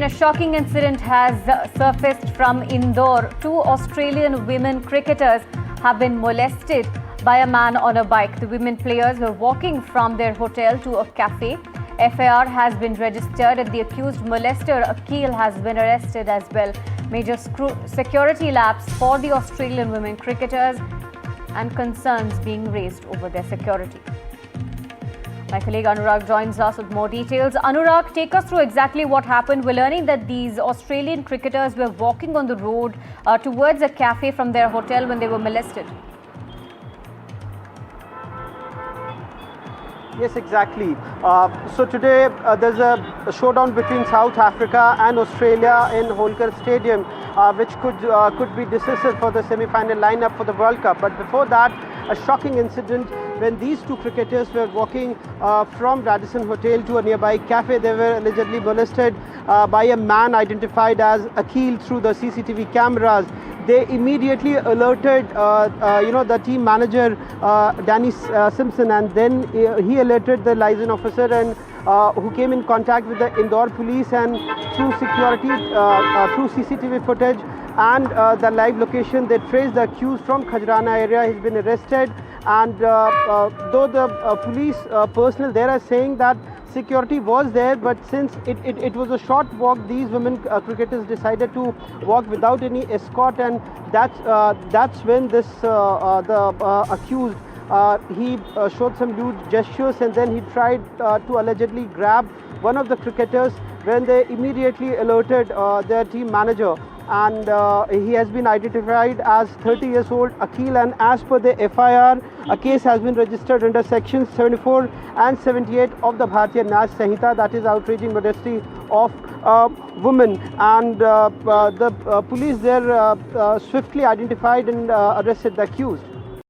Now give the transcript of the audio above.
A shocking incident has surfaced from Indore. Two Australian women cricketers have been molested by a man on a bike. The women players were walking from their hotel to a cafe. FIR has been registered and the accused molester, Akil, has been arrested as well. Major security lapse for the Australian women cricketers and concerns being raised over their security. My colleague Anurag joins us with more details. Anurag, take us through exactly what happened. We're learning that these Australian cricketers were walking on the road towards a cafe from their hotel when they were molested. Yes, exactly. So today there's a showdown between South Africa and Australia in Holkar Stadium, which could be decisive for the semi-final lineup for the World Cup. But before that, a shocking incident when these two cricketers were walking from Radisson Hotel to a nearby cafe. They were allegedly molested by a man identified as Akil through the CCTV cameras. They immediately alerted, the team manager, Danny Simpson, and then he alerted the liaison officer and who came in contact with the Indore police, and through security, through CCTV footage and the live location, they traced the accused from Khajrana area. He's been arrested, and though the police personnel there are saying that security was there, but since it was a short walk, these women cricketers decided to walk without any escort, and that's when this the accused he showed some lewd gestures, and then he tried to allegedly grab one of the cricketers when they immediately alerted their team manager. And he has been identified as 30 years old, Akil, and as per the FIR, a case has been registered under sections 74 and 78 of the Bharatiya Nyaya Sanhita, that is outraging modesty of women. And the police there swiftly identified and arrested the accused.